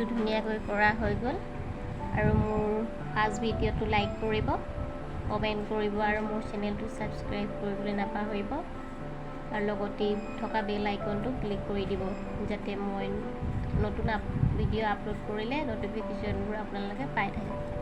ধুনীয়াকৈ কৰা হৈ গ'ল আৰু মোৰ ফাৰ্ষ্ট ভিডিঅ'টো লাইক কৰিব, কমেণ্ট কৰিব আৰু মোৰ চেনেলটো ছাবস্ক্ৰাইব কৰিবলৈ নাপাহৰিব আৰু লগতে থকা বেল আইকনটো ক্লিক কৰি দিব যাতে মই নতুন ভিডিঅ' আপলোড কৰিলে ন'টিফিকেশ্যনবোৰ আপোনালোকে পাই থাকে।